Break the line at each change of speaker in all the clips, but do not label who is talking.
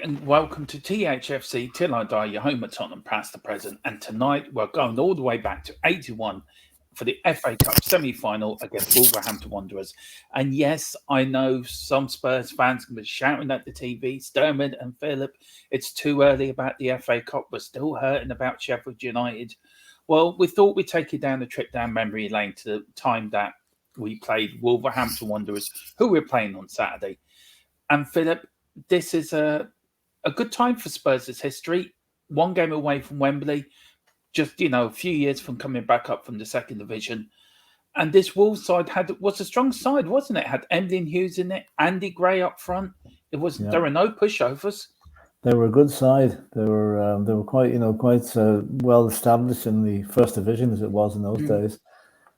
and welcome to THFC Till I Die, your home at Tottenham, past the present. And tonight we're going all the way back to 81 for the FA Cup semi-final against Wolverhampton Wanderers. And yes, I know some Spurs fans can be shouting at the TV, Sturman and Philip, it's too early about the FA Cup. We're still hurting about Sheffield United. Well, we thought we'd take you down the trip down memory lane to the time that we played Wolverhampton Wanderers, who we're playing on Saturday. And Philip, this is a good time for Spurs' history. One game away from Wembley, just, a few years from coming back up from the second division. And this Wolves side was a strong side, wasn't it? Had Emlyn Hughes in it, Andy Gray up front. There were no pushovers.
They were a good side. They were quite well established in the first division as it was in those days.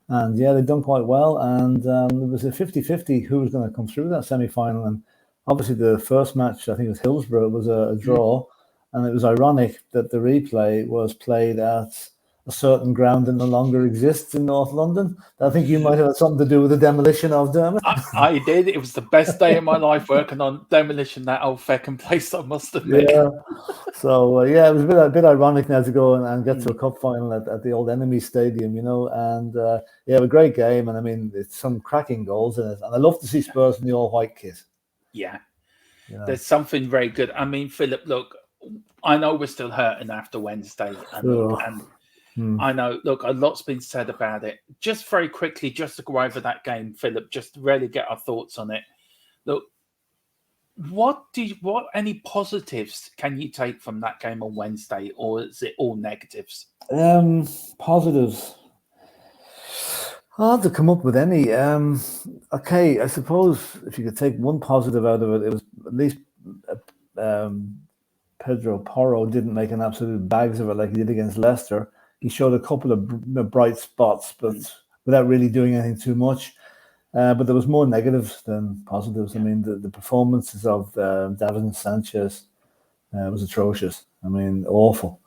And yeah, they'd done quite well. And it was a 50-50 who was going to come through that semi-final. And obviously, the first match, I think it was Hillsborough, was a draw, and it was ironic that the replay was played at a certain ground that no longer exists in North London. I think you might have had something to do with the demolition of Dermot.
I did. It was the best day of my life working on demolition that old feckin' place, I must admit.
Yeah. So, it was a bit ironic now to go and get to a cup final at the old enemy stadium, and a great game. And I mean, it's some cracking goals in it. And I love to see Spurs in the all-white kit.
Yeah, there's something very good. I mean, Philip, look, I know we're still hurting after Wednesday. And I know, look, a lot's been said about it. Just very quickly, just to go over that game, Philip, just to really get our thoughts on it. Look, what any positives can you take from that game on Wednesday, or is it all negatives?
Positives. Hard to come up with any. Okay, I suppose if you could take one positive out of it, it was at least Pedro Porro didn't make an absolute bags of it like he did against Leicester. He showed a couple of bright spots, but without really doing anything too much. But there was more negatives than positives. Yeah. I mean, the performances of Davinson Sanchez was atrocious. I mean, awful.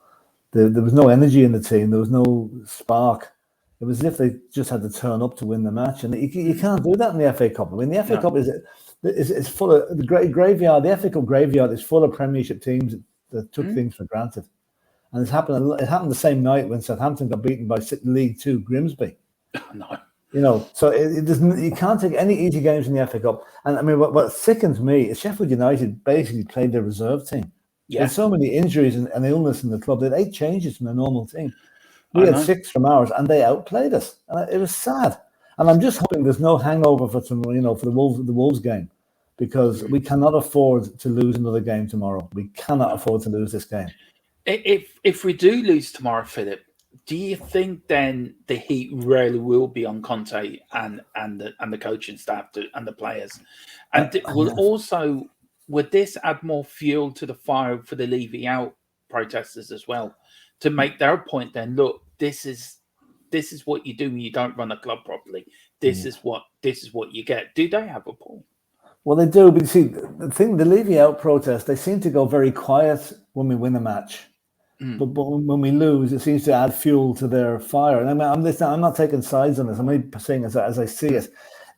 There was no energy in the team. There was no spark. It was as if they just had to turn up to win the match, and you can't do that in the FA Cup. I mean, the FA Cup is full of the graveyard. The FA Cup graveyard is full of Premiership teams that took things for granted, and it happened the same night when Southampton got beaten by League Two Grimsby.
No,
so you can't take any easy games in the FA Cup. And I mean, what sickens me is Sheffield United basically played their reserve team. Yeah. There's so many injuries and illness in the club. They had 8 changes from the normal team. We had 6 from ours, and they outplayed us. And it was sad. And I'm just hoping there's no hangover for some, for the Wolves game, because we cannot afford to lose another game tomorrow. We cannot afford to lose this game.
If we do lose tomorrow, Philip, do you think then the heat really will be on Conte and the coaching staff and the players? And would this add more fuel to the fire for the Levy out protesters as well, to make their point then, look, this is what you do when you don't run a club properly. This is what you get. Do they have a point?
Well, they do, but you see, the Levy out protest, they seem to go very quiet when we win a match. But when we lose, it seems to add fuel to their fire. And I'm not taking sides on this. I'm only saying as I see it.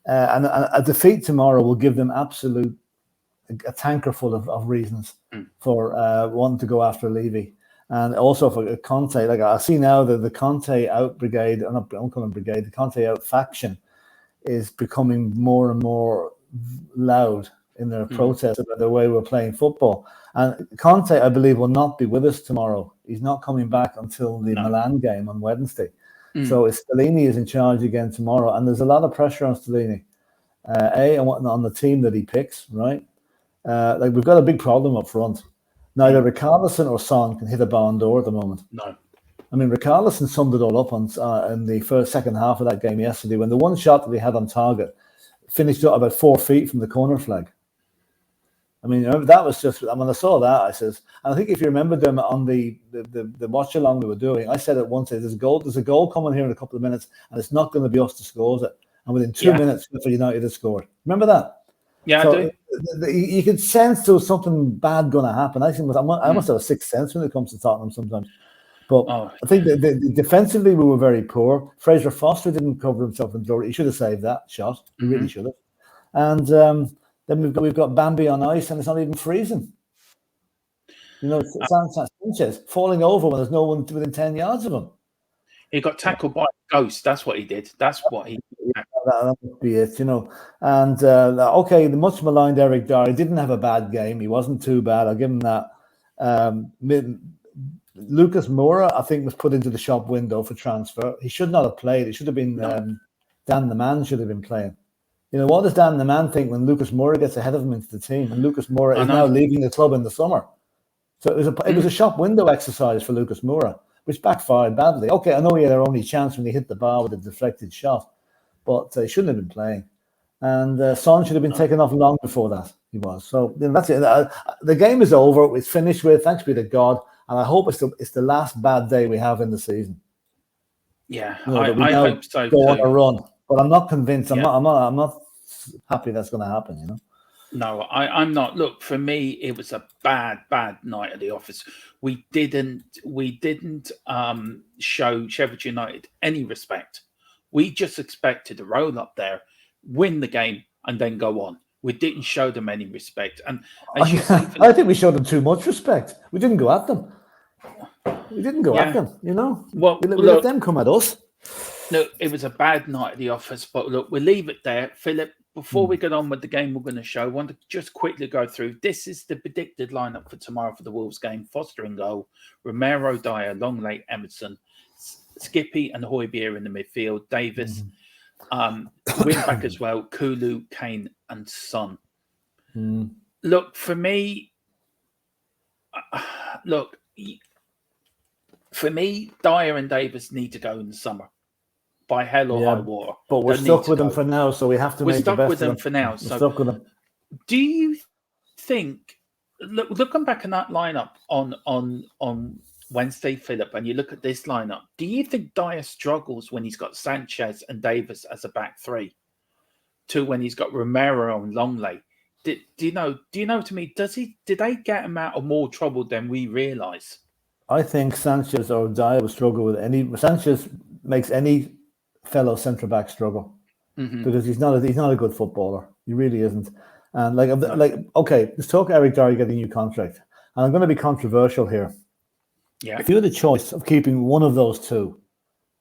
And a defeat tomorrow will give them a tanker full of reasons for wanting to go after Levy. And also for Conte, like I see now that the Conte out brigade, I'm not calling brigade, the Conte out faction is becoming more and more loud in their protest about the way we're playing football. And Conte, I believe, will not be with us tomorrow. He's not coming back until the Milan game on Wednesday. So Stellini is in charge again tomorrow, and there's a lot of pressure on Stellini. On the team that he picks, right? We've got a big problem up front. Neither Richarlison or Son can hit a barn door at the moment.
No.
I mean, Richarlison summed it all up in the second half of that game yesterday, when the one shot that he had on target finished up about 4 feet from the corner flag. I mean, that was just, when I saw that, I says, and I think if you remember them on the watch along we were doing, I said at once, there's a goal coming here in a couple of minutes, and it's not going to be us to score it. And within 2 minutes, Sheffield United had scored. Remember that?
Yeah,
so
I do.
You could sense there was something bad going to happen. I must have a sixth sense when it comes to Tottenham sometimes. But I think that defensively we were very poor. Fraser Foster didn't cover himself in glory. He should have saved that shot. He really should have. And then we've got Bambi on ice, and it's not even freezing. You know, Sanchez falling over when there's no one within 10 yards of him.
He got tackled by a ghost. That's what he did. That's what he did.
That must be it, you know. And okay, the much maligned Eric Dier didn't have a bad game. He wasn't too bad. I'll give him that. Lucas Moura, I think, was put into the shop window for transfer. He should not have played. It should have been Dan the Man should have been playing. You know, what does Dan the Man think when Lucas Moura gets ahead of him into the team? And Lucas Moura is now leaving the club in the summer. So it was a shop window exercise for Lucas Moura, which backfired badly. Okay, I know he had our only chance when he hit the bar with a deflected shot, but he shouldn't have been playing. And Son should have been taken off long before that. He was. So that's it. The game is over. It's finished with. Thanks be to God. And I hope it's the last bad day we have in the season.
Yeah,
you know,
I hope so.
Go on a run, but I'm not convinced. I'm not happy that's going to happen. You know.
No, I'm not. Look, for me, it was a bad night at the office. We didn't show Sheffield United any respect. We just expected to roll up there, win the game, and then go on. We didn't show them any respect. And as you say,
I think we showed them too much respect. We didn't go at them. We didn't go at them, you know.
Well,
we let them come at us.
Look, it was a bad night at the office, but look, we'll leave it there. Philip, before we get on with the game we're going to show, I want to just quickly go through. This is the predicted lineup for tomorrow for the Wolves game. Foster in goal, Romero, Dier, Longley, Emerson, Skippy and Højbjerg in the midfield, Davis, wing back as well, Kulu, Kane and Son. Look, for me, Dier and Davis need to go in the summer. By hell or high water.
But we're stuck with them for now, so we have to make the best of them.
We're stuck with them for now. So
stuck with them.
Do you think, looking back at that lineup on Wednesday, Philip, and you look at this lineup, do you think Dier struggles when he's got Sanchez and Davis as a back three, to when he's got Romero and Longley? Do you know? To me, did they get him out of more trouble than we realise?
I think Sanchez or Dier will struggle with any. Sanchez makes any fellow centre back struggle because he's not a good footballer. He really isn't. And okay, let's talk Eric Dier getting a new contract. And I'm going to be controversial here.
Yeah.
If you had the choice of keeping one of those two,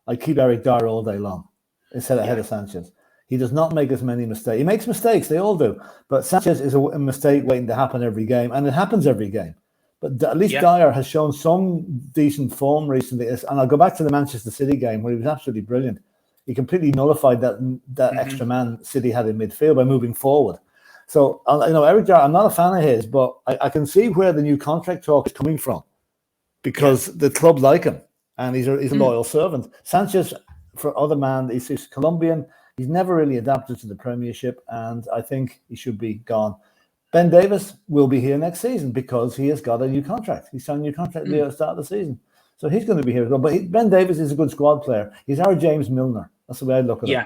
I'd keep Eric Dier all day long instead of ahead of Sanchez. He does not make as many mistakes. He makes mistakes, they all do. But Sanchez is a mistake waiting to happen every game, and it happens every game. But at least Dier has shown some decent form recently. And I'll go back to the Manchester City game where he was absolutely brilliant. He completely nullified that extra man City had in midfield by moving forward. So, Eric Dier, I'm not a fan of his, but I can see where the new contract talk is coming from because the club like him and he's a loyal servant. Sanchez, for other man, he's Colombian. He's never really adapted to the Premiership, and I think he should be gone. Ben Davis will be here next season because he has got a new contract. He signed a new contract at the start of the season. So he's going to be here as well. But Ben Davis is a good squad player. He's our James Milner. That's the way I look at him.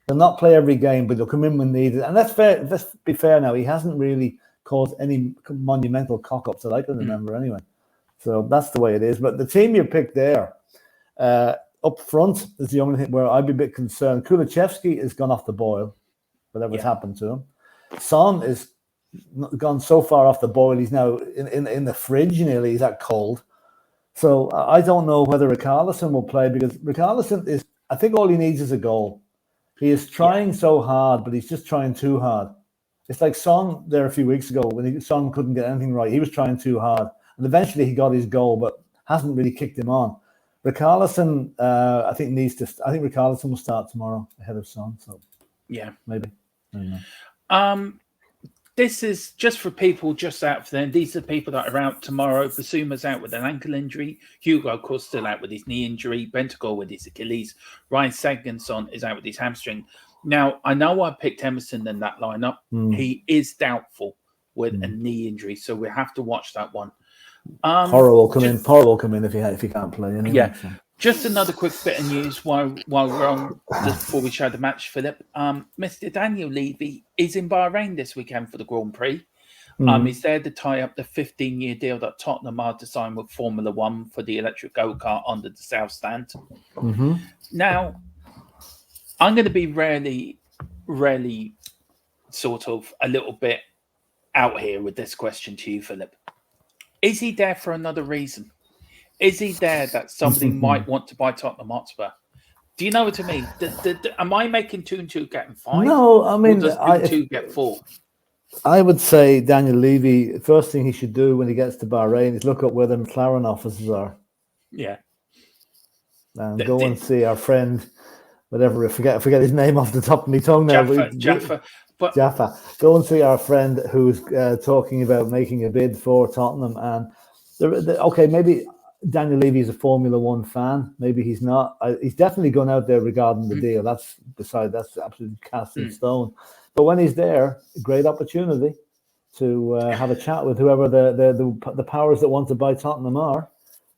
He'll not play every game, but he'll come in when needed. And that's fair. Let's be fair now. He hasn't really caused any monumental cock-ups that I can remember anyway. So that's the way it is. But the team you picked there, up front is the only thing where I'd be a bit concerned. Kulusevski has gone off the boil, whatever's happened to him. Son is gone so far off the boil, he's now in the fridge nearly. He's that cold. So I don't know whether Richarlison will play because Richarlison is, I think all he needs is a goal. He is trying so hard, but he's just trying too hard. It's like Son there a few weeks ago when Son couldn't get anything right. He was trying too hard. And eventually he got his goal, but hasn't really kicked him on. Richarlison, I think Richarlison will start tomorrow ahead of Son. So maybe. I don't know.
This is just for people just out for them. These are people that are out tomorrow. Basuma's out with an ankle injury. Hugo, of course, still out with his knee injury. Bentancur with his Achilles. Ryan Sigurdsson is out with his hamstring. Now, I know I picked Emerson in that lineup. He is doubtful with a knee injury, so we have to watch that one.
Porro will come in. Porro will come in if he can't play. Anyway, so.
Just another quick bit of news while we're on, just before we show the match, Philip. Mr. Daniel Levy is in Bahrain this weekend for the Grand Prix. He's there to tie up the 15-year deal that Tottenham are to sign with Formula One for the electric go-kart under the South Stand. Now, I'm going to be really sort of a little bit out here with this question to you, Philip. Is he there for another reason? Is he there that somebody might want to buy Tottenham Hotspur? Do you know what I mean? Am I making 2 and 2 getting 5?
No, I mean,
or does 2 and 2 get 4?
I would say Daniel Levy, first thing he should do when he gets to Bahrain is look up where the McLaren offices are.
Yeah.
And go and see our friend, whatever, I forget his name off the top of my tongue now. Jaffa. Go and see our friend who's talking about making a bid for Tottenham. And okay, maybe Daniel Levy is a Formula One fan. Maybe he's not. He's definitely gone out there regarding the deal. That's absolutely cast in stone. But when he's there, great opportunity to have a chat with whoever the powers that want to buy Tottenham are,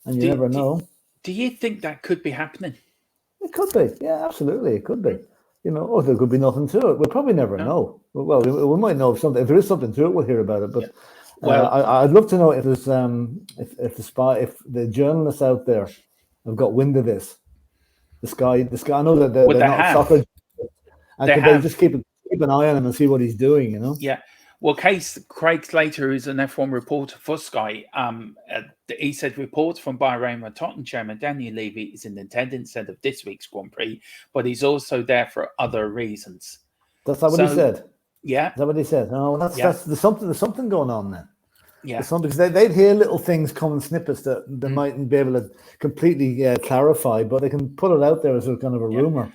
and you never know.
Do you think that could be happening?
It could be, yeah, absolutely, it could be. Or there could be nothing to it. We'll probably never know. Well, we might know something. If there is something to it, we'll hear about it. But I'd love to know if there's if the journalists out there have got wind of this. The Sky. I know that they're not soccer, and could they just keep an eye on him and see what he's doing,
Yeah. Well, Craig Slater, who's an F1 reporter for Sky, he said reports from Bahrain where Tottenham chairman Daniel Levy is in attendance ahead of this week's Grand Prix, but he's also there for other reasons.
That's not what he said.
Yeah.
Is that what he said? No, there's something going on there.
Yeah.
Because they'd hear little things coming, snippets that they mightn't be able to completely clarify, but they can put it out there as a kind of a rumor.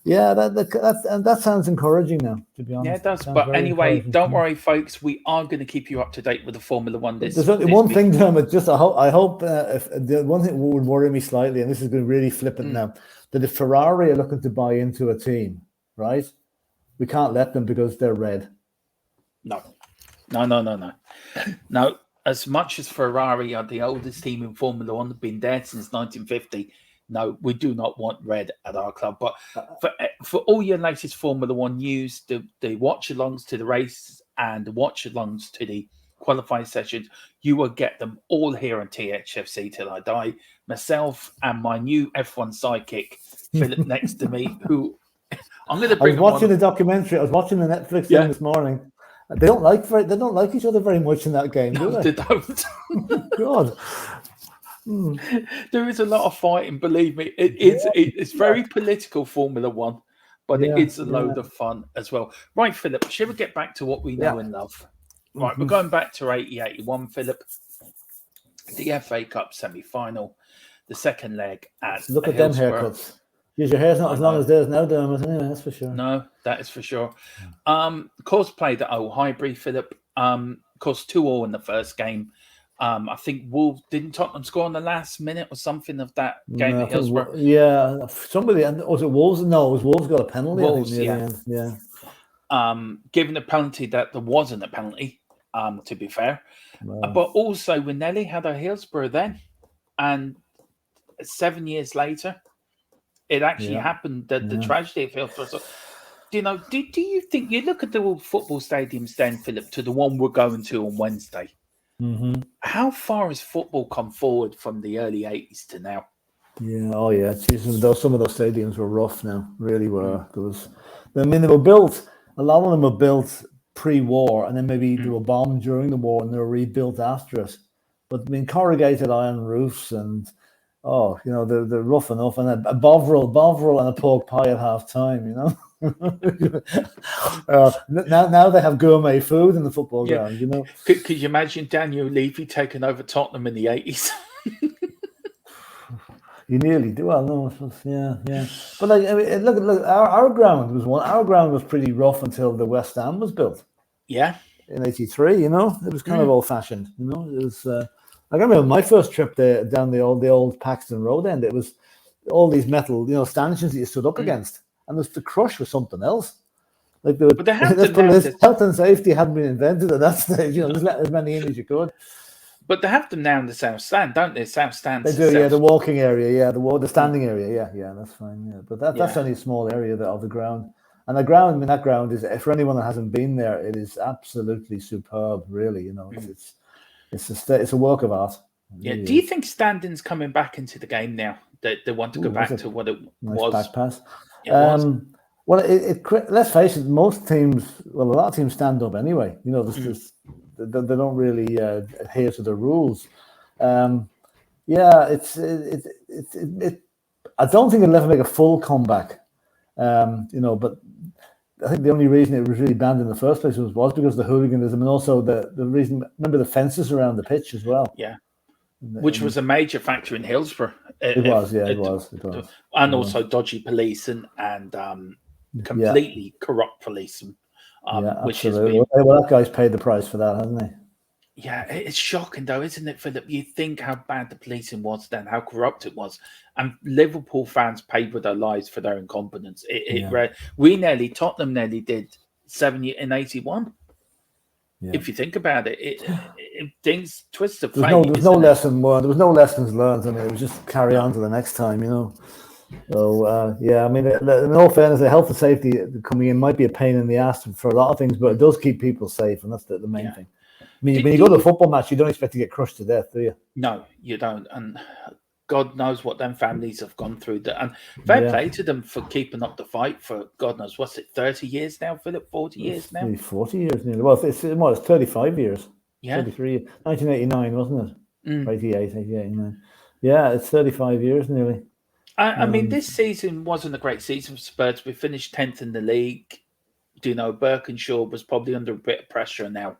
Yeah, that sounds encouraging now, to be honest.
Yeah, it does. But anyway, don't worry, folks. We are going to keep you up to date with the Formula One this
There's only one thing, Dermot. I hope if the one thing would worry me slightly, and this is going to really flip it now, that if Ferrari are looking to buy into a team, right, we can't let them because they're red.
No. As much as Ferrari are the oldest team in Formula One, have been there since 1950. No, we do not want red at our club. But for all your latest Formula One news, the watch-alongs to the race and the watch-alongs to the qualifying sessions, you will get them all here on THFC Till I Die. Myself and my new F1 sidekick, Philip, next to me, who I'm going to bring.
I was watching the documentary. I was watching the Netflix thing this morning. They don't like each other very much in that game, do they?
They don't.
God.
There is a lot of fighting, believe me. It's very political Formula One, but it is a load of fun as well. Right, Philip, shall we get back to what we know and love? Right, we're going back to 80-81, Philip. The FA Cup semi-final, the second leg at
Look at them haircuts. Yes, your hair's not as long as theirs now, Dermot, anyway, that's for sure.
No, that is for sure. Course played at Old Highbury, Philip. Course 2-2 in the first game. I think Wolves didn't Tottenham score on the last minute or something of that game at Hillsborough.
Somebody, was it Wolves? No, it was Wolves got a penalty.
Wolves,
I think, near the end.
Given a penalty that there wasn't a penalty, to be fair. Wow. But also, we nearly had a Hillsborough then, and 7 years later, it actually happened. The tragedy of Hillsborough. So, do you think you look at the football stadiums then, Philip, to the one we're going to on Wednesday?
Mm-hmm.
How far has football come forward from the early 80s to now?
Yeah, some of those stadiums were rough now, really were. They were built, a lot of them were built pre-war, and then maybe they were bombed during the war and they were rebuilt after it. But corrugated iron roofs and they're rough enough, and a bovril and a pork pie at half time, now they have gourmet food in the football ground,
Could you imagine Daniel Levy taking over Tottenham in the 80s?
You nearly do. Well, no, yeah. But look, our ground was one. Our ground was pretty rough until the West Ham was built.
Yeah,
in '83, it was kind of old-fashioned. It was. I remember my first trip there down the old Paxton Road end. It was all these metal, stanchions that you stood up against, and the crush was something else. Like health and safety hadn't been invented at that stage. Just let as many in as you could.
But they have them now in the South Stand, don't they? South Stand.
They do, the walking area, the standing area, that's fine. Yeah, but that's only a small area of the ground. And the ground, that ground is, for anyone that hasn't been there, it is absolutely superb. Really, it's a work of art.
Yeah. Do you think standing's coming back into the game now? They want to go back to what it was.
Back pass. Well, let's face it. Most teams, a lot of teams stand up anyway. There's they don't really adhere to the rules. I don't think it'll ever make a full comeback. But I think the only reason it was really banned in the first place was because of the hooliganism, and also the reason. Remember the fences around the pitch as well.
Yeah, which was a major factor in Hillsborough.
It was.
And also dodgy police and completely corrupt police. Which has been,
well, that guy's paid the price for that, hasn't he?
Yeah, it's shocking though, isn't it, Philip? You think how bad the policing was then, how corrupt it was, and Liverpool fans paid with their lives for their incompetence. Tottenham nearly did 7 years in 81. Yeah. If you think about it, things twist of fate.
There's no lesson learned. There was no lessons learned. I mean, it was just carry on to the next time, So I mean, in all fairness, the health and safety coming in might be a pain in the ass for a lot of things, but it does keep people safe, and that's the main thing. I mean, when you go to a football match, you don't expect to get crushed to death, do you?
No, you don't. And God knows what them families have gone through. And fair play to them for keeping up the fight for God knows, what's it, 30 years now, Philip? 40 years now?
40 years nearly. Well, it's 35 years.
Yeah.
33. 1989, wasn't it? 88, 89. Yeah, it's 35 years nearly.
I mean, this season wasn't a great season for Spurs. We finished 10th in the league. Birkinshaw was probably under a bit of pressure now.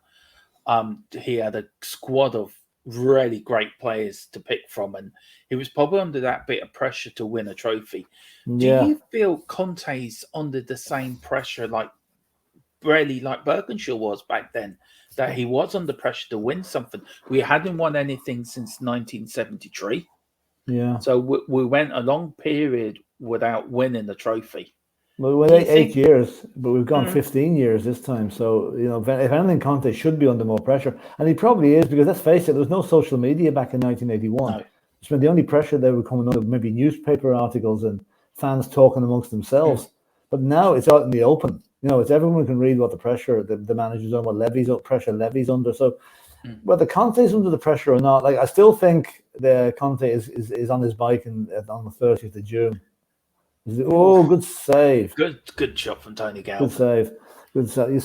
He had a squad of really great players to pick from, and he was probably under that bit of pressure to win a trophy. Do you feel Conte's under the same pressure like Birkinshaw was back then, that he was under pressure to win something? We hadn't won anything since 1973.
Yeah.
So we went a long period without winning a trophy.
Well, we went 8 years, but we've gone 15 years this time. So, if anything, Conte should be under more pressure. And he probably is, because let's face it, there was no social media back in 1981. No. It's been the only pressure they were coming under, maybe newspaper articles and fans talking amongst themselves. But now it's out in the open. It's everyone can read what the pressure the manager's on, what pressure Levy's under. So whether Conte's under the pressure or not, I still think the Conte is on his bike on the 30th of June. Oh, good save.
Good shot from Tony Galvin.
Good save.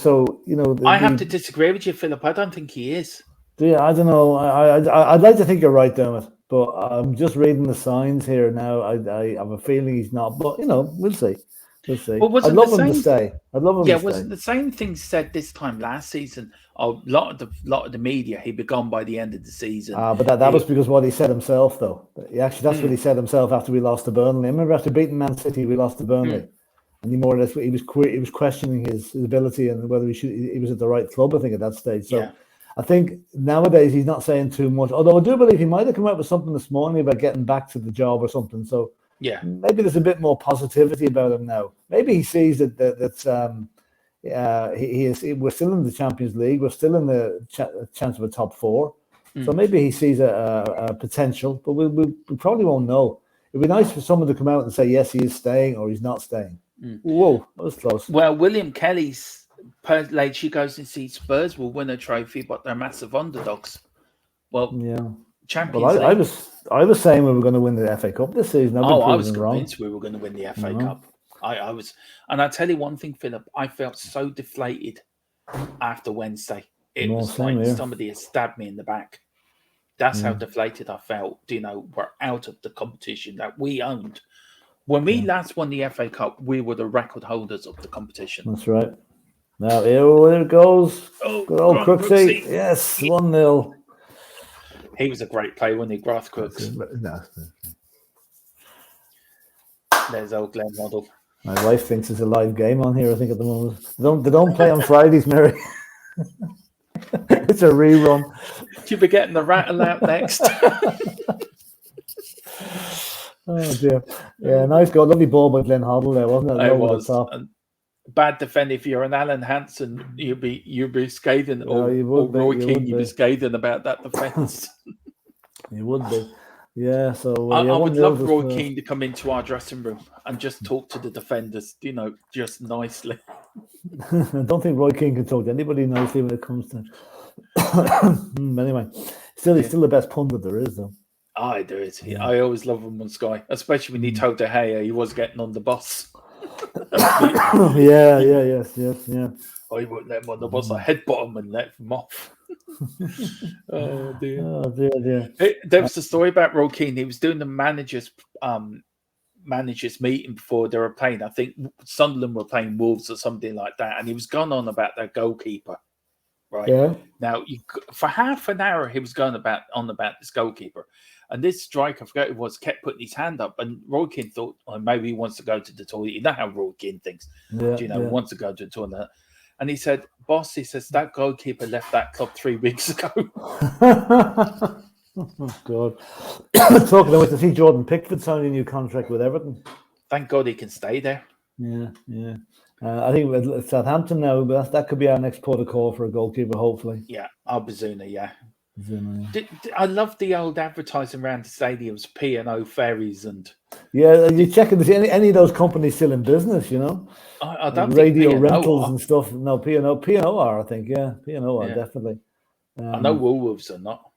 So,
I have to disagree with you, Philip. I don't think he is.
Yeah, I don't know. I'd like to think you're right, Dermot. But I'm just reading the signs here now. I have a feeling he's not. But, we'll see. Well, I'd love him to stay.
Wasn't the same thing said this time last season? A lot of the media, he'd be gone by the end of the season.
But that was because what he said himself, though. That's what he said himself after we lost to Burnley. I remember after beating Man City, we lost to Burnley, and he more or less he was questioning his ability and whether he was at the right club. I think at that stage. So I think nowadays he's not saying too much. Although I do believe he might have come out with something this morning about getting back to the job or something. So.
Yeah,
maybe there's a bit more positivity about him now. Maybe he sees that he is. We're still in the Champions League. We're still in the chance of a top four. So maybe he sees a potential, but we probably won't know. It'd be nice for someone to come out and say yes, he is staying or he's not staying. Whoa, that was close.
Well, William Kelly's she goes and sees Spurs will win a trophy, but they're massive underdogs. Well, Champions League.
I was saying we were going to win the FA Cup this season.
I was convinced we were going to win the FA Cup. I was, and I'll tell you one thing, Philip. I felt so deflated after Wednesday. It was like somebody had stabbed me in the back. That's how deflated I felt. We're out of the competition that we owned. When we last won the FA Cup, we were the record holders of the competition.
That's right. Now there it goes. Good old Crooksy. Yes, 1-0.
He was a great player, wasn't he, Garth Crooks?
No.
There's old Glenn Waddle.
My wife thinks it's a live game on here, I think, at the moment. They don't play on Fridays, Mary. It's a rerun.
You'll be getting the rattle out next.
Oh, dear. Yeah, nice goal. Lovely ball by Glenn Hoddle there, wasn't it?
It was. Bad defender. If you're an Alan Hansen, you'd be scathing, or Roy Keane, you'd be scathing about that defence.
You would be. Yeah, so
I would love Roy Keane to come into our dressing room and just talk to the defenders, just nicely.
I don't think Roy Keane can talk to anybody nicely when it comes to. Anyway, he's still the best pundit there is, though.
There is. Yeah. I always love him on Sky, especially when he told De Gea he was getting on the bus.
Yeah.
I wouldn't let him on the bus. I headbutt him and let him off. Oh dear.
Oh dear.
There was a story about Roy Keane. He was doing the managers meeting before they were playing. I think Sunderland were playing Wolves or something like that, and he was going on about their goalkeeper. Right
Yeah.
now, for half an hour, he was going on about this goalkeeper, and this striker, I forget who it was, kept putting his hand up, and Roy Keane thought, oh, maybe he wants to go to the toilet. You know how Roy Keane thinks,
Yeah.
he wants to go to the toilet. And he said, "Boss," he says, "that goalkeeper left that club 3 weeks ago."
Oh God! Talking about to see Jordan Pickford signing a new contract with Everton.
Thank God he can stay there.
Yeah. I think with Southampton now, but that could be our next port of call for a goalkeeper, hopefully.
Yeah, Albazuna, yeah.
Zuma, yeah.
I love the old advertising around the stadiums, P&O ferries and...
Yeah, you checking to see any of those companies still in business, you know?
I don't
like
think
radio
P&O
rentals
are.
and stuff. No, P&O are, I think, yeah. P&O are, definitely.
I know Woolworths are not.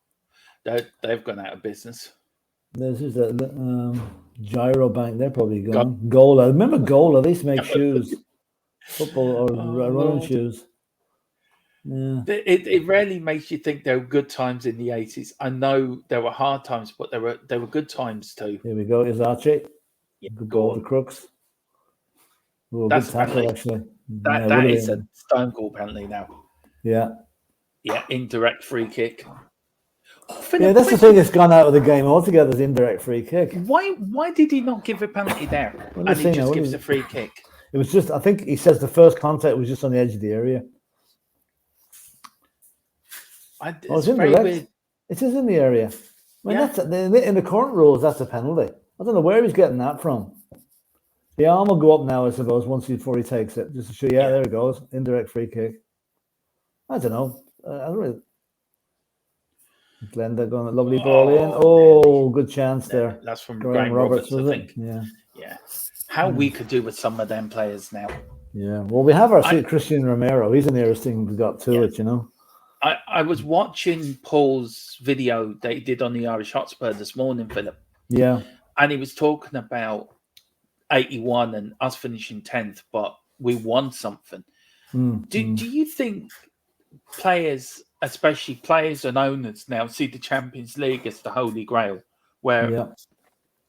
They've gone out of business.
There's just a Gyro Bank, they're probably gone. Gola, remember Gola? They used to make shoes, football or running shoes. Yeah.
It rarely makes you think there were good times in the 80s. I know there were hard times, but there were good times too.
Here we go. Here's Archie.
Yeah,
good ball to Crooks. Oh,
that's
good tackle, actually.
That is a stone cold penalty now.
Yeah.
Yeah, indirect free kick.
Yeah, that's the thing that's gone out of the game altogether, is indirect free kick.
Why did he not give a penalty there? And he just gives a free kick.
It was just, I think he says the first contact was just on the edge of the area. It's indirect. It is in the area. I mean, that's in the current rules, that's a penalty. I don't know where he's getting that from. The arm will go up now, I suppose, before he takes it, just to show you. Yeah, there it goes. Indirect free kick. I don't know. I don't really. Glenda going a lovely ball in. Oh, good chance there.
That's from Graham Roberts, I think.
Yeah.
How we could do with some of them players now.
Yeah. Well, we have our Christian Romero. He's the nearest thing we got to it, you know.
I was watching Paul's video that he did on the Irish Hotspur this morning, Philip.
Yeah.
And he was talking about 81 and us finishing 10th, but we won something. Do you think players, especially players and owners now, see the Champions League as the holy grail, where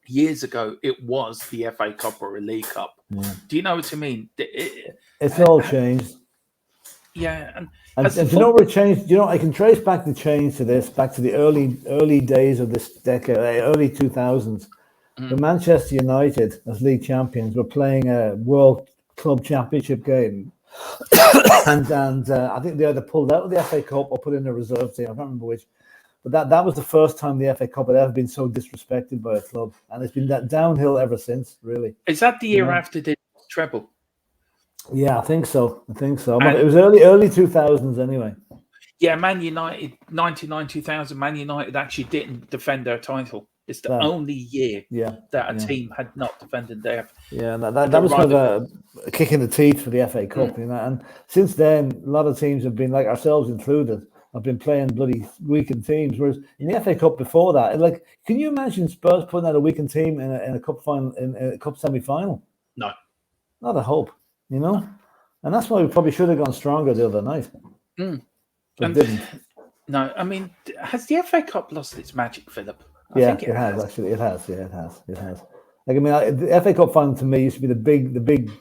years ago it was the FA Cup or a League Cup?
Yeah.
Do you know what I mean?
It's all changed.
Yeah, and
do you know where it changed? You know, I can trace back the change to this, back to the early days of this decade, early 2000s. The Manchester United, as league champions, were playing a World Club Championship game, and I think they either pulled out of the FA Cup or put in a reserve team. I can't remember which, but that was the first time the FA Cup had ever been so disrespected by a club, and it's been that downhill ever since. Really, is
that the year after the treble?
Yeah, I think so. It was early 2000s anyway.
Yeah, Man United, 99-2000, Man United actually didn't defend their title. It's the only year that a team had not defended their...
Yeah, that was kind of a kick in the teeth for the FA Cup, you know. And since then, a lot of teams have been, like ourselves included, have been playing bloody weakened teams. Whereas in the FA Cup before that, like, can you imagine Spurs putting out a weakened team in a cup final, in a cup semi-final?
No.
Not a hope. You know, and that's why we probably should have gone stronger the other night. But didn't.
No, I mean, has the FA Cup lost its magic, Philip?
I think it has. Actually, it has. Yeah, it has. Like, I mean, the FA Cup final to me used to be the big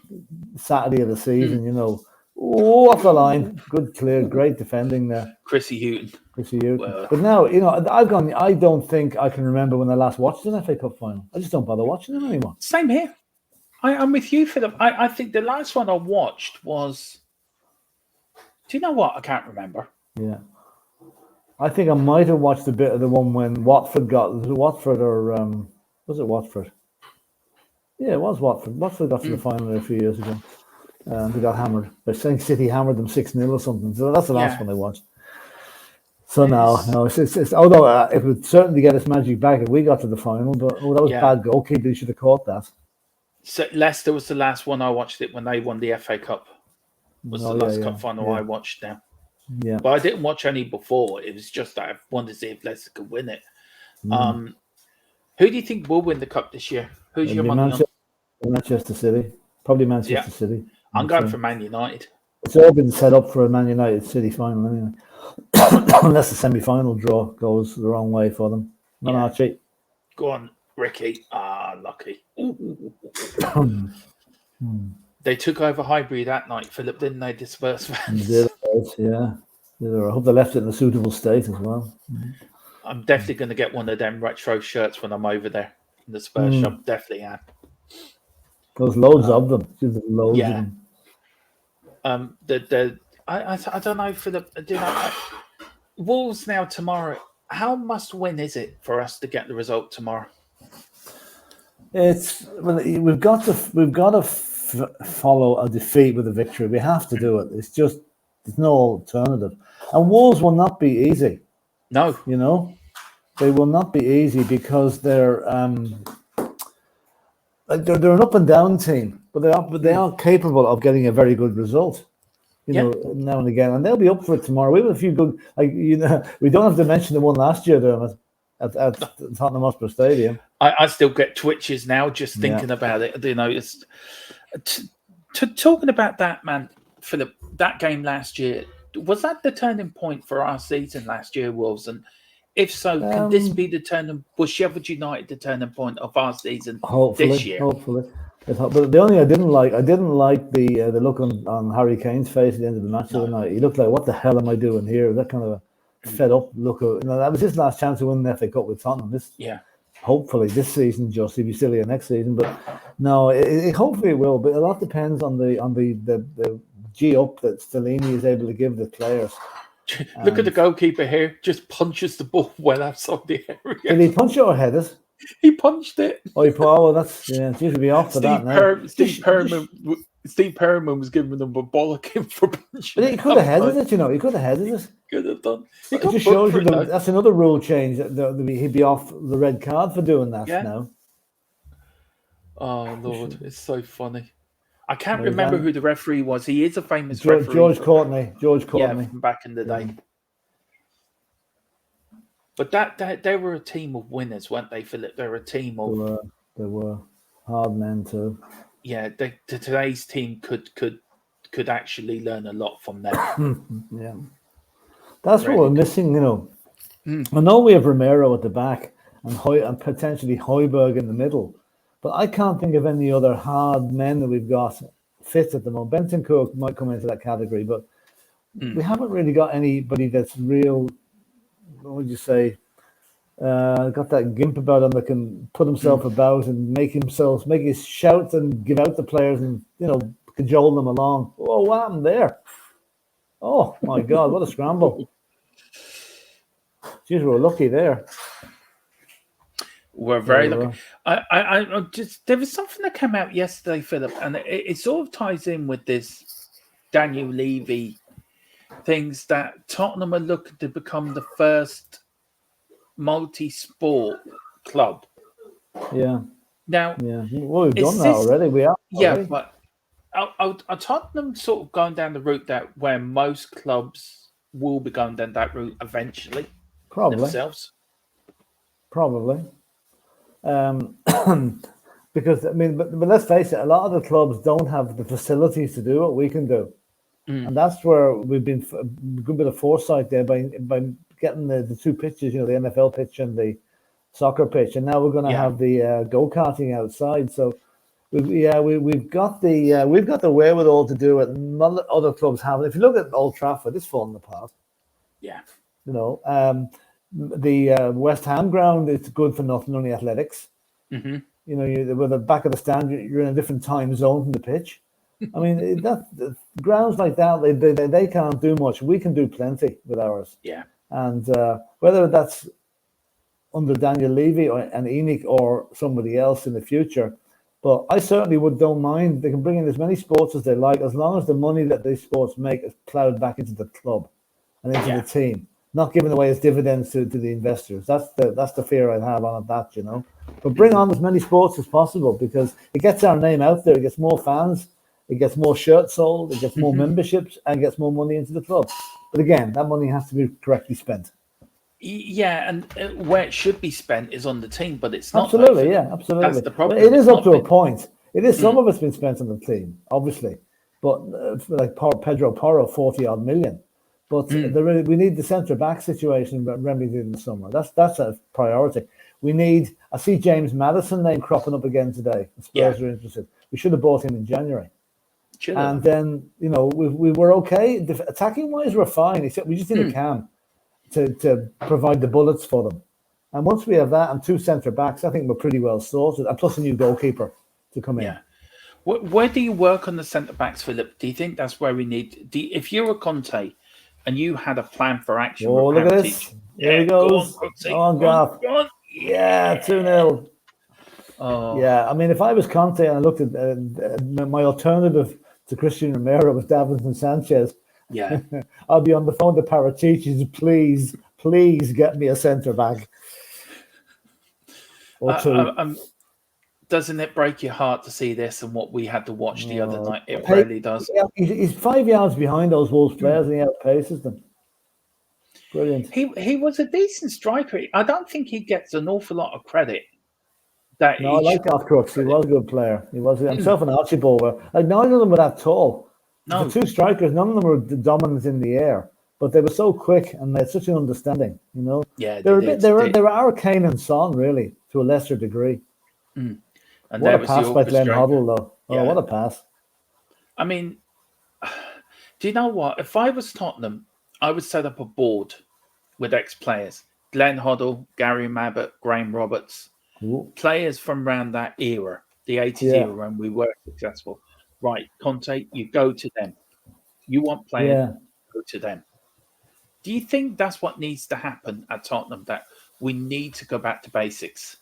Saturday of the season. You know, off the line, good, clear, great defending there.
Chrissy Hughton.
Well, but now, you know, I don't think I can remember when I last watched an FA Cup final. I just don't bother watching them anymore.
Same here. I'm with you, Philip. I think the last one I watched was... Do you know what? I can't remember.
Yeah. I think I might have watched a bit of the one when Watford got... Was it Watford or... was it Watford? Yeah, it was Watford. Watford got to the final a few years ago. They got hammered. They're saying City hammered them 6-0 or something. So that's the last one I watched. So no, it's although it would certainly get its magic back if we got to the final, but that was bad goalkeeping. They should have caught that.
So Leicester was the last one I watched it when they won the FA Cup. Was the last cup final I watched now.
Yeah.
But I didn't watch any before. It was just that I wanted to see if Leicester could win it. Who do you think will win the cup this year? Who's your money on?
Manchester City. Probably Manchester City.
I'm going for Man United.
It's all been set up for a Man United City final anyway. unless the semi-final draw goes the wrong way for them. Not Archie.
Go on, Ricky. Lucky. They took over Highbury that night, Philip, didn't they? Dispersed fans.
Yeah. I hope they left it in a suitable state as well.
I'm definitely going to get one of them retro shirts when I'm over there in the Spurs shop. Definitely am.
There's loads of them. There's loads of them.
I don't know, Philip. Wolves now tomorrow. How must win is it for us to get the result tomorrow?
We've got to follow a defeat with a victory. We have to do it. It's just there's no alternative. And Wolves will not be easy.
No,
they will not be easy because they're an up and down team, but they are capable of getting a very good result. Now and again, and they'll be up for it tomorrow. We have a few good, we don't have to mention the one last year, Dermot, at Tottenham Hotspur Stadium.
I still get twitches now just thinking about it. It's talking about that, man, Philip. That game last year, was that the turning point for our season last year, Wolves? And if so, can this be was Sheffield United the turning point of our season this year?
Hopefully. But the only thing I didn't like the look on Harry Kane's face at the end of the match the other night. He looked like, what the hell am I doing here? That kind of a fed up look. That was his last chance to win the FA Cup with Tottenham. Hopefully this season, just he'll be still here next season. But no, hopefully it will. But a lot depends on the G up that Stellini is able to give the players.
Look at the goalkeeper here. Just punches the ball well outside the area.
Did he punch it or head it?
He punched it.
That's it should be off for that now.
Steve Perriman was giving them a bollocking for punching.
But he could have headed it, He could have headed it.
Could have done.
It just shows you that's another rule change. He'd be off the red card for doing that now.
Oh Lord, it's so funny. I can't remember who the referee was. He is a famous referee.
George Courtney.
Yeah, from back in the day. But that they were a team of winners, weren't they, Philip? They were a team of.
They were hard men too.
Yeah, today's team could actually learn a lot from them.
Yeah, that's what we're missing. I know we have Romero at the back and potentially Højbjerg in the middle, but I can't think of any other hard men that we've got fit at the moment. Bentancur might come into that category, but we haven't really got anybody that's real. What would you say? Got that gimp about him that can put himself about and make his shout and give out the players and cajole them along. Oh, what happened there? Oh my God, what a scramble! Jeez, we were lucky there.
We're very lucky. I just there was something that came out yesterday, Philip, and it sort of ties in with this Daniel Levy things that Tottenham are looking to become the first multi-sport club.
Yeah.
Now,
well, we've done that already. We are.
Yeah, but are Tottenham sort of going down the route that where most clubs will be going down that route eventually?
Probably.
Themselves?
Probably. Because but let's face it, a lot of the clubs don't have the facilities to do what we can do. And that's where we've been a good bit of foresight there by getting the two pitches, the NFL pitch and the soccer pitch, and now we're going to have the go-karting outside. So we've got the wherewithal to do it. None other clubs have it. If you look at Old Trafford, it's fallen apart.
Yeah,
the West Ham ground, it's good for nothing, only athletics.
Mm-hmm.
With the back of the stand, you're in a different time zone from the pitch. I mean, grounds like that, they can't do much. We can do plenty with ours.
Yeah.
And whether that's under Daniel Levy and Enoch or somebody else in the future, but I certainly don't mind. They can bring in as many sports as they like, as long as the money that these sports make is plowed back into the club and into the team, not giving away as dividends to the investors. That's the fear I have on that, But bring on as many sports as possible because it gets our name out there. It gets more fans. It gets more shirts sold, it gets more memberships, and gets more money into the club. But again, that money has to be correctly spent.
Yeah, and where it should be spent is on the team, but it's not.
Absolutely, absolutely.
That's the problem.
But it is up to a point. It is some of it's been spent on the team, obviously. But like Pedro Porro, 40-odd million. But we need the centre back situation remedied in the summer. That's a priority. We need. I see James Maddison name cropping up again today. Spurs are interested. We should have bought him in January. And then we were okay. Attacking wise, we're fine. Except we just need a cam to provide the bullets for them. And once we have that and 2 centre backs, I think we're pretty well sorted. And plus a new goalkeeper to come in.
Where do you work on the centre backs, Philip? Do you think that's where we need? If you're a Conte and you had a plan for action,
look at this! Here he goes. Go on, Gaff. Yeah, 2-0.
Oh.
Yeah, I mean, if I was Conte and I looked at my alternative to Christian Romero was Davinson Sanchez, I'd be on the phone to Paratici. Please get me a centre back or 2.
Doesn't it break your heart to see this and what we had to watch the other night? It really does.
He's 5 yards behind those Wolves players and he outpaces them. Brilliant.
He was a decent striker. I don't think he gets an awful lot of credit.
I like Gaff Crooks. He was a good player. He was himself and Archibald were like none of them were that tall. No. The 2 strikers, none of them were dominant in the air, but they were so quick and they had such an understanding.
Yeah,
they were Arcane and Son really to a lesser degree.
And
what a pass by Glenn Hoddle, though. Oh, what a pass.
I mean, do you know what? If I was Tottenham, I would set up a board with ex-players. Glenn Hoddle, Gary Mabbott, Graham Roberts. Players from around that era, the 80s era when we were successful. Right, Conte, you go to them. You want players, go to them. Do you think that's what needs to happen at Tottenham, that we need to go back to basics?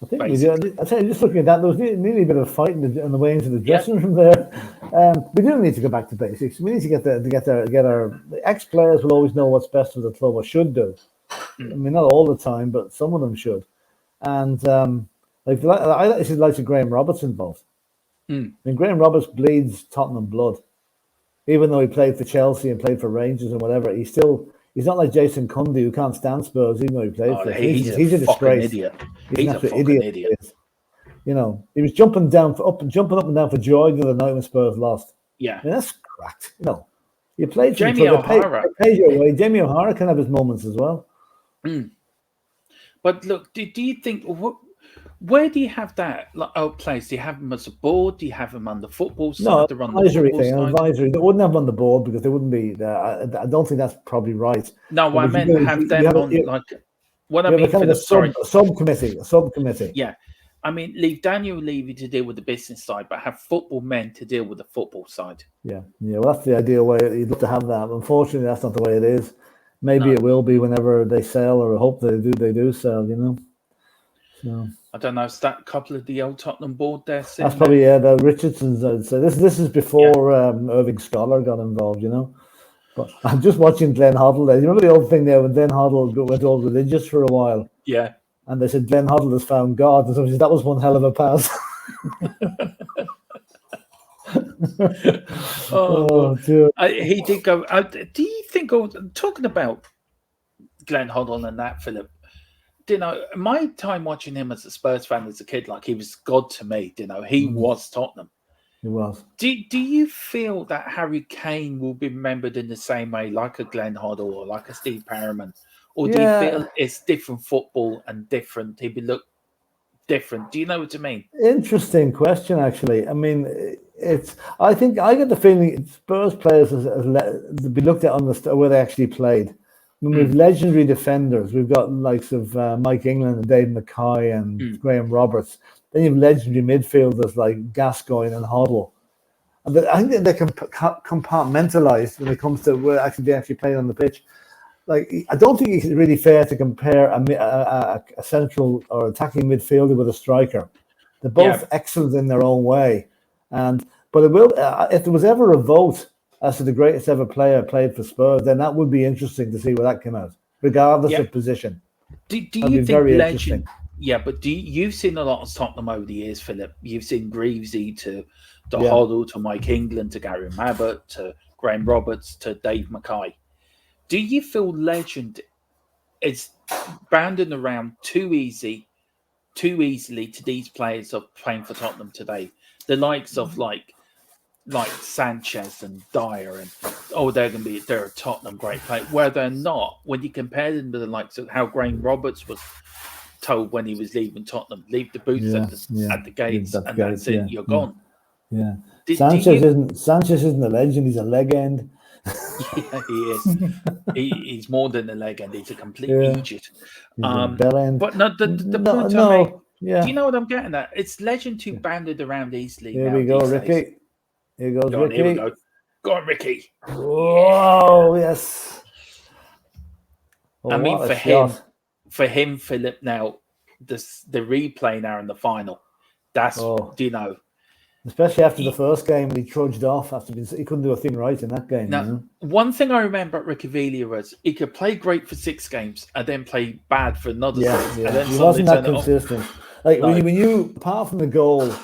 I think we do. I tell you, just looking at that, there was nearly a bit of a fight on the way into the dressing room there. We do need to go back to basics. We need to get our ex-players will always know what's best for the club or should do. I mean, not all the time, but some of them should. And I see the likes of Graham Roberts involved. I mean, Graham Roberts bleeds Tottenham blood. Even though he played for Chelsea and played for Rangers and whatever, he's not like Jason Cundy who can't stand Spurs even though he played for. He's a disgrace.
Idiot.
He's an absolute idiot. He was jumping up and down for joy the other night when Spurs lost.
Yeah,
I mean, that's cracked. You played for
Jamie O'Hara.
Pay your way. Jamie O'Hara can have his moments as well.
But look, do you think where do you have that players? Do you have them as a board? Do you have them on the football side?
No, advisory thing. Advisory. They wouldn't have them on the board because they wouldn't be. I don't think that's probably right.
No, I meant have them on like. What I mean for the
subcommittee. A subcommittee.
Yeah, I mean leave Daniel Levy to deal with the business side, but have football men to deal with the football side.
Yeah. Well, that's the ideal way. You'd love to have that. Unfortunately, that's not the way it is. Maybe it will be whenever they sell, or I hope they do sell. So
I don't know. Is that a couple of the old Tottenham board there?
That's probably the Richardsons. I'd say this is before Irving Scholar got involved. But I'm just watching Glenn Hoddle there. You remember the old thing there when Glenn Hoddle went all religious for a while?
Yeah. And
they said Glenn Hoddle has found God. And so that was one hell of a pass.
He did go. Do you think? Talking about Glenn Hoddle and that, Philip. My time watching him as a Spurs fan as a kid, like he was God to me. He was Tottenham.
He was.
Do you feel that Harry Kane will be remembered in the same way, like a Glenn Hoddle or like a Steve Perryman, or do you feel it's different football and different? He'd be look different. Do you know what I mean?
Interesting question, actually. I mean, I think I get the feeling Spurs players to be looked at on where they actually played. I mean, we have legendary defenders. We've got likes of Mike England and Dave Mackay and Graham Roberts. Then you have legendary midfielders like Gascoigne and Hoddle. And I think they can compartmentalize when it comes to where they actually play on the pitch. Like, I don't think it's really fair to compare a central or attacking midfielder with a striker. They're both excellent in their own way. But it will, if there was ever a vote as to the greatest ever player played for Spurs, then that would be interesting to see where that came out, regardless of position.
Do you think legend? Yeah, but you've seen a lot of Tottenham over the years, Philip. You've seen Greavesy to Hoddle to Mike England to Gary Mabbott to Graham Roberts to Dave Mackay. Do you feel legend is bounding around too easily to these players of playing for Tottenham today? The likes of like like Sanchez and Dier and they're a Tottenham great player. Where they're not, when you compare them to the likes of how Graham Roberts was told when he was leaving Tottenham, leave the boots at the gates, and that's it, you're gone.
Yeah. Sanchez isn't a legend, he's a legend.
Yeah, he is. He's more than a legend, he's a complete idiot. But no, the point I made, do you know what I'm getting at? It's legend who banded around easily.
Here we go, Ricky. Here goes Ricky.
Here we go. Go on, Ricky.
Whoa, yes.
Oh, I mean, for him, Philip, now, the replay now in the final, that's, do you know?
Especially after the first game, he trudged off he couldn't do a thing right in that game.
Now, one thing I remember at Ricky Villa was he could play great for 6 games and then play bad for another 6.
Yeah.
And then
he wasn't that consistent. Like when you, apart from the goal,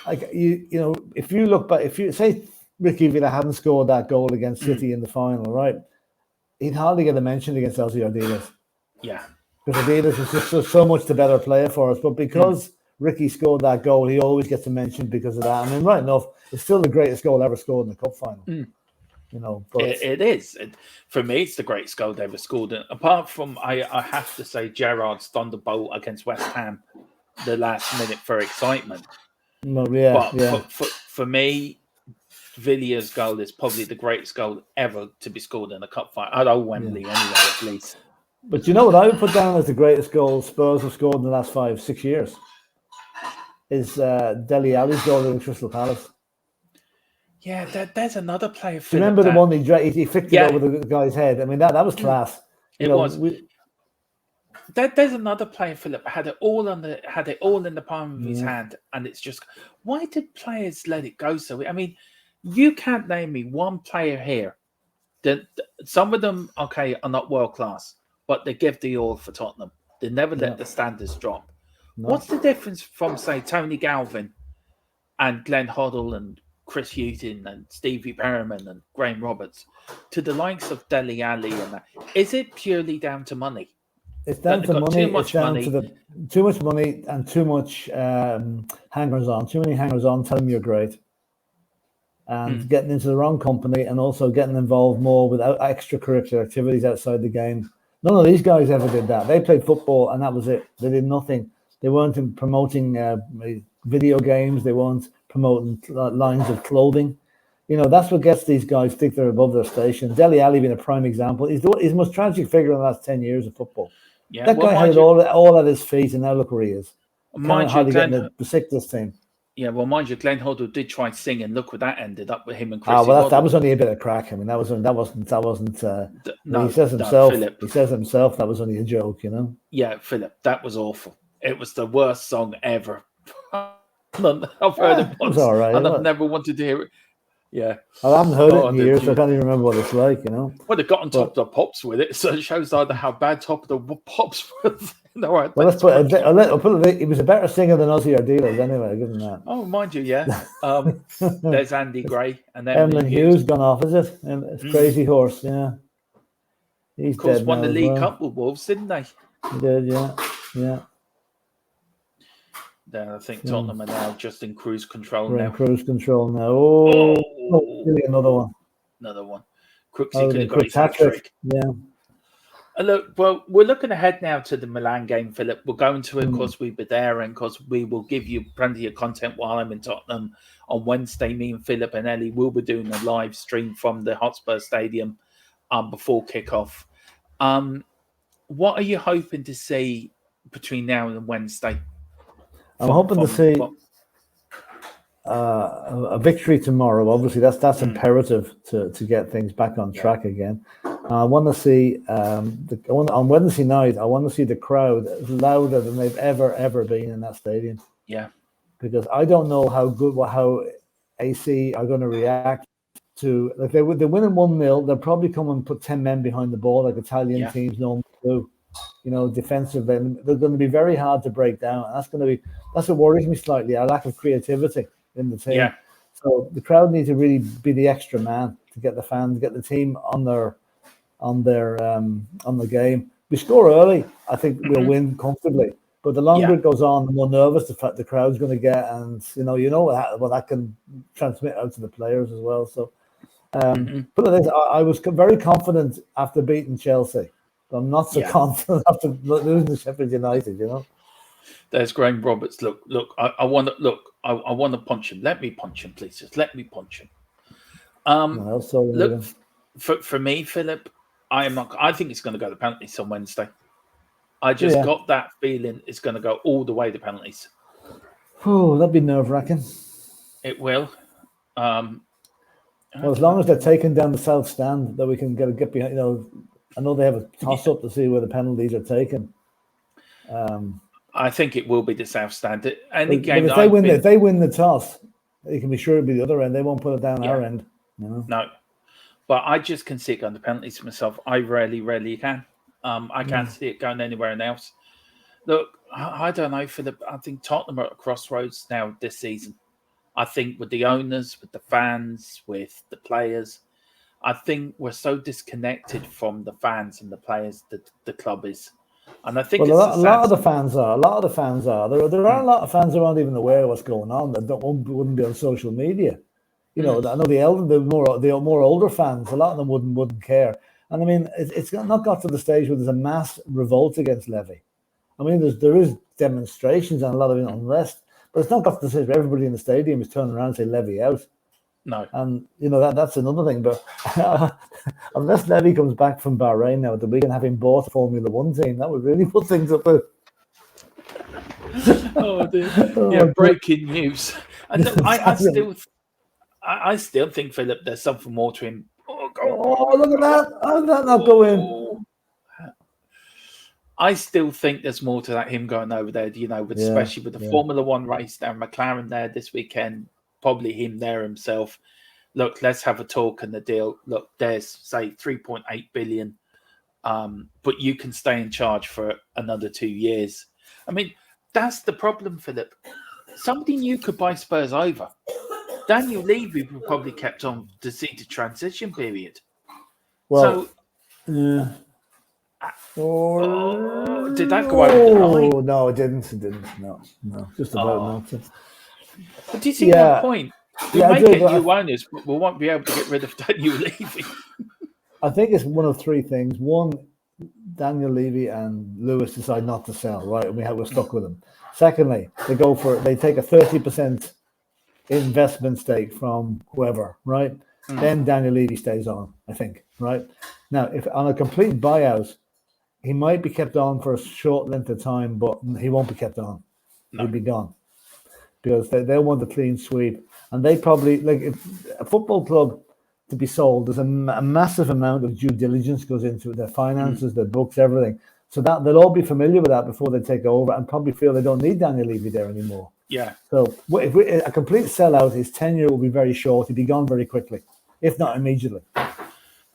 like you know, if you look back, if you say Ricky Villa hadn't scored that goal against City in the final, right, he'd hardly get a mention against Ardillas.
Yeah,
because Ardillas is just so much the better player for us, but because Ricky scored that goal, he always gets a mention because of that. I mean, right enough, it's still the greatest goal ever scored in the cup final. You know, but
it is. For me, it's the greatest goal they ever scored. And apart from, I have to say, Gerrard's thunderbolt against West Ham, the last minute for excitement. For me, Villa's goal is probably the greatest goal ever to be scored in a cup final. At old Wembley, anyway, at least.
But you know what I would put down as the greatest goal Spurs have scored in the last 5-6 years? Is Dele Alli's goal in Crystal Palace.
Yeah, there's another player.
Do you remember the one he flicked it over the guy's head? I mean, that was class.
Was. There's another player, Philip, had it all in the palm of his hand, and it's just, why did players let it go so? I mean, you can't name me one player here that some of them, are not world class, but they give the all for Tottenham. They never let the standards drop. No. What's the difference from, say, Tony Galvin and Glenn Hoddle and Chris Hughton and Stevie Perriman and Graham Roberts to the likes of Dele Alli and that? Is it purely down to money?
It's down to money. It's down to too much money and too much hangers on. Too many hangers on telling you you're great, and getting into the wrong company, and also getting involved more with extracurricular activities outside the game. None of these guys ever did that. They played football, and that was it. They did nothing. They weren't promoting video games. They weren't promoting lines of clothing. You know, that's what gets these guys think they're above their station. Dele Alli being a prime example. He's the most tragic figure in the last 10 years of football. Yeah, that guy had it all at his feet, and now look where he is. Hardly getting the sickness team.
Yeah, well, mind you, Glenn Hoddle did try singing. Look where that ended up with him and Chris.
That was only a bit of crack. I mean, that wasn't. No, he says himself.
Philip,
he says himself that was only a joke. You know.
Yeah, Philip, that was awful. It was the worst song ever. I've heard it once,
all right,
and I've never wanted to hear it. Yeah,
I haven't heard it in years, so I can't even remember what it's like. You know.
Well, they got on Top of the Pops with it, so it shows either how bad Top of the Pops was.
All right, well, let's put it. He was a better singer than Ozzy Ardillas, anyway. Give him that.
Oh, mind you, yeah. There's Andy Gray, and then
Emlyn Hughes gone off, is it? And it's Crazy Horse, yeah.
He's of course won the League Cup with Wolves, didn't they?
He did, yeah.
Then I think Tottenham are now just in cruise control
now.
Cruise control
now. Oh, another one.
Another one. Crooksy could have got his hat-trick.
Yeah.
Look, well, we're looking ahead now to the Milan game, Philip. We're going to it because we'll be there, and because we will give you plenty of content while I'm in Tottenham on Wednesday. Me and Philip and Ellie will be doing a live stream from the Hotspur Stadium before kickoff. What are you hoping to see between now and Wednesday?
I'm hoping to see a victory tomorrow. Obviously, that's imperative to get things back on track again. I want to see on Wednesday night. I want to see the crowd louder than they've ever been in that stadium.
Yeah,
because I don't know how AC are going to react to. Like they're winning 1-0. They'll probably come and put 10 men behind the ball like Italian teams normally do. You know, defensive. They're going to be very hard to break down. And that's what worries me slightly. A lack of creativity in the team.
Yeah.
So the crowd need to really be the extra man to get the fans, get the team on the game. We score early, I think we'll win comfortably. But the longer it goes on, the more nervous the crowd's going to get, and what that can transmit out to the players as well. So, but it is, I was very confident after beating Chelsea, but I'm not so confident after losing to Sheffield United.
There's Graham Roberts. Look. I want to punch him. Let me punch him, please. Just let me punch him. Look, for me, Philip, I think it's going to go to penalties on Wednesday. I just got that feeling it's going to go all the way to penalties.
Oh, that'd be nerve-wracking.
It will.
Well, as long as they're taking down the south stand, that we can get behind. I know they have a toss-up to see where the penalties are taken.
I think it will be the south stand.
But if they win the toss, you can be sure it'll be the other end. They won't put it down our end.
No, but I just can see it going to penalties for myself. I rarely can. I can't see it going anywhere else. Look, I don't know, Philip. I think Tottenham are at a crossroads now this season. I think with the owners, with the fans, with the players, I think we're so disconnected from the fans and the players that the club is. And I think
a lot of the fans are. There are a lot of fans who aren't even aware of what's going on. That wouldn't be on social media. I know the more older fans. A lot of them wouldn't care. And I mean, it's not got to the stage where there's a mass revolt against Levy. I mean, there is demonstrations and a lot of unrest, but it's not got to the stage where everybody in the stadium is turning around and saying Levy out.
No.
And that's another thing. But unless Levy comes back from Bahrain now at the weekend, having bought a Formula One team, that would really put things up.
Oh dear! Breaking news. And I still think, Philip, there's something more to him.
Oh, look at that! How did that not go in?
I still think there's more to that. Him going over there, especially with the Formula One race down McLaren there this weekend. Probably him there himself. Look, let's have a talk and the deal. Look, there's say 3.8 billion, but you can stay in charge for another 2 years. I mean, that's the problem, Philip. Somebody new could buy Spurs over. Daniel Levy probably kept on to see the transition period.
Well,
did that go over the line?
No, it didn't. No, just about not.
But do you see my point? We may get new owners, but we won't be able to get rid of Daniel Levy.
I think it's one of three things. One, Daniel Levy and Lewis decide not to sell, right? And we're stuck with them. Secondly, they take a 30% investment stake from whoever, right? Then Daniel Levy stays on, I think, right? Now, if on a complete buyout, he might be kept on for a short length of time, but he won't be kept on. No. He'll be gone. Because they want the clean sweep. And they probably, if a football club to be sold, there's a massive amount of due diligence goes into it, their finances, their books, everything. So that they'll all be familiar with that before they take over and probably feel they don't need Daniel Levy there anymore.
Yeah.
So if a complete sellout, his tenure will be very short. He'll be gone very quickly, if not immediately.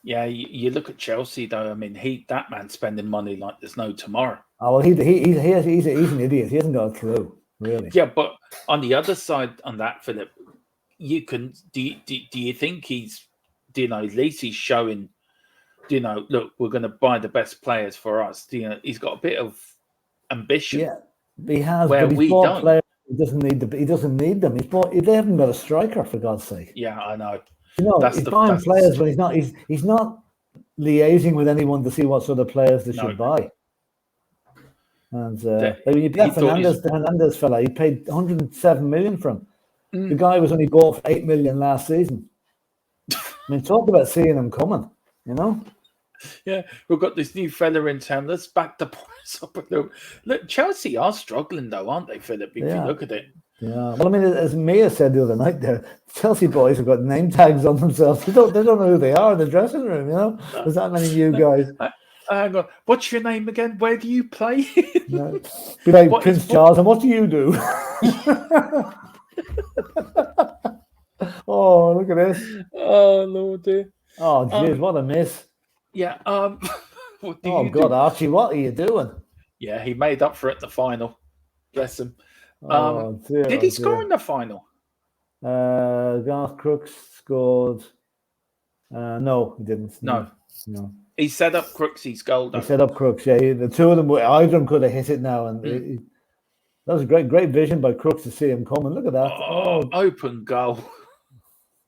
Yeah, you look at Chelsea though. I mean, that man's spending money like there's no tomorrow.
Oh well, he's an idiot. He hasn't got a clue, really.
Yeah, but on the other side, on that, Philip, you can do you think he's, at least he's showing, look, we're going to buy the best players for us. He's got a bit of ambition.
Yeah, he has.
Where
but he's
we
bought
don't.
Players. He doesn't need them. They haven't got a striker, for God's sake.
Yeah, I know.
He's buying players, but he's not liaising with anyone to see what sort of players they should buy. And that Hernandez fella, he paid 107 million for him. The guy was only bought for 8 million last season. I mean, talk about seeing him coming,
Yeah, we've got this new fella in town. Let's back the points up a little. Look, Chelsea are struggling though, aren't they, Philip? If you look at it.
Yeah. Well, I mean, as Mia said the other night, there, Chelsea boys have got name tags on themselves. They don't know who they are in the dressing room. There's that many new guys.
Hang on. What's your name again? Where do you play?
No. Be like Prince Charles, and what do you do? Oh, look at this.
Oh, Lord dear.
Oh, jeez, what a miss.
Yeah. What do you
God,
do?
Archie, what are you doing?
Yeah, he made up for it in the final. Bless him. Did he score in the final?
Garth Crooks scored. No, he didn't.
No. He set up Crooks's goal.
He set up Crooks, yeah. The two of them, either of them could have hit it now. And That was a great vision by Crooks to see him coming. Look at that.
Open goal.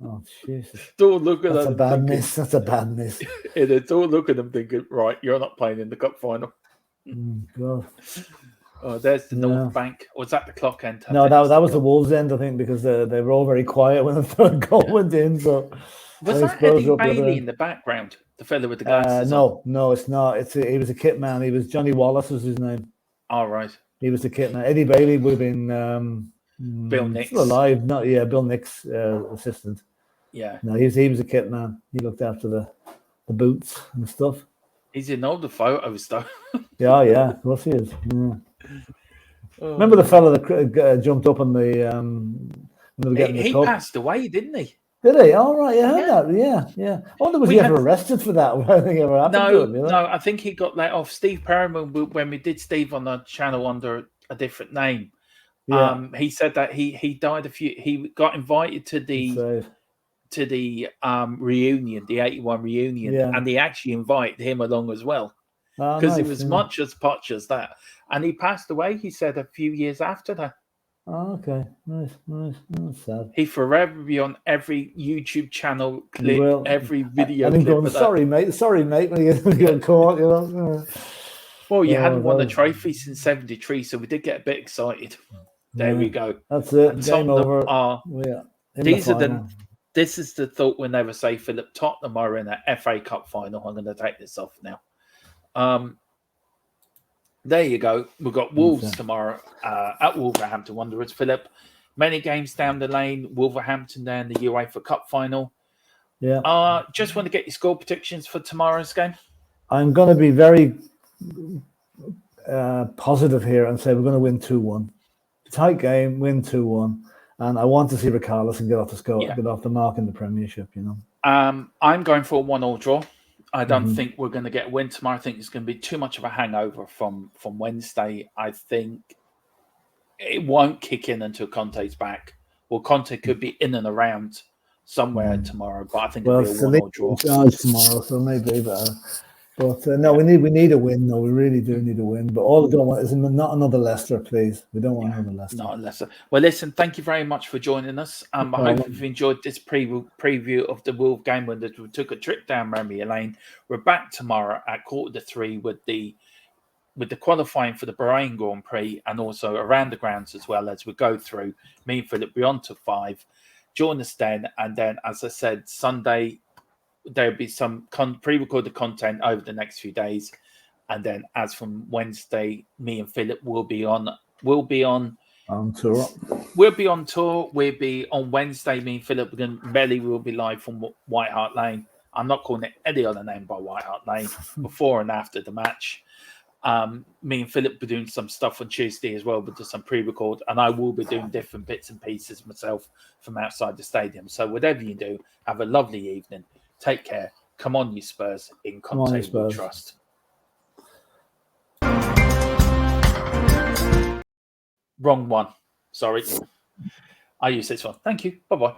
Oh, Jesus.
Don't look at
That's
them
a bad
thinking,
miss. That's a bad miss.
It's all look at them thinking, right, you're not playing in the cup final.
God.
Oh, there's the North Bank. Or was that the clock end?
No, that was the Wolves end, I think, because they were all very quiet when the third goal went in. So
was that Eddie Bailey in the background? The fellow with the glasses on?
No, it's not. He was a kit man. He was Johnny Wallace was his name.
All right.
He was the kit man. Eddie Bailey would have been
Bill Nix.
Still alive. Bill Nix assistant.
Yeah.
No, he was a kit man. He looked after the boots and stuff.
He's in all the photos though.
Yeah, of course he is. Yeah. Remember the fella that jumped up on the
he passed away, didn't he?
Did he? All right, yeah. I wonder was he ever arrested for that? I think ever happened to him,
No, I think he got let off. Steve Perriman, when we did Steve on the channel under a different name, he said that he died he got invited to the reunion, the 81 reunion, and they actually invited him along as well. Because it was much as potch as that. And he passed away, he said, a few years after that.
Oh, okay. Nice. That's sad.
He forever be on every YouTube channel clip, every video clip.
Going, sorry, mate, when you get caught, you know.
Well, you hadn't won a trophy since 73, so we did get a bit excited. There we go.
That's it. Game over.
This is the thought we'll never say, Philip. Tottenham are in an FA Cup final. I'm going to take this off now. There you go. We've got Wolves tomorrow at Wolverhampton Wanderers. Philip, many games down the lane. Wolverhampton there in the UEFA Cup final.
Yeah.
Just want to get your score predictions for tomorrow's game.
I'm going to be very positive here and say we're going to win 2-1. Tight game, win 2-1. And I want to see Richarlison get off the mark in the Premiership, you know.
I'm going for a 1-1 draw. I don't think we're going to get a win tomorrow. I think it's going to be too much of a hangover from Wednesday. I think it won't kick in until Conte's back. Well, Conte could be in and around somewhere tomorrow, but I think it'll be a 1-1 draw.
Tomorrow, so maybe better. But no, we need a win. No, we really do need a win. But all we don't want is not another Leicester, please. We don't want another Leicester.
Not Leicester. Well, listen, thank you very much for joining us. I hope you've enjoyed this preview of the Wolves game when we took a trip down memory lane. We're back tomorrow at 2:45 with the qualifying for the Bahrain Grand Prix and also around the grounds as well as we go through. Me and Philip, we're on to 5. Join us then. And then, as I said, Sunday, there'll be some pre-recorded content over the next few days, and then as from Wednesday, me and Philip will be on
tour.
We'll be on tour. We'll be on Wednesday. Me and Philip will be live from White Hart Lane. I'm not calling it any other name by White Hart Lane. Before and after the match, me and Philip will be doing some stuff on Tuesday as well, but just some pre-record, and I will be doing different bits and pieces myself from outside the stadium. So whatever you do, have a lovely evening. Take care. Come on, you Spurs. In Conte we trust. Wrong one. Sorry. I use this one. Thank you. Bye-bye.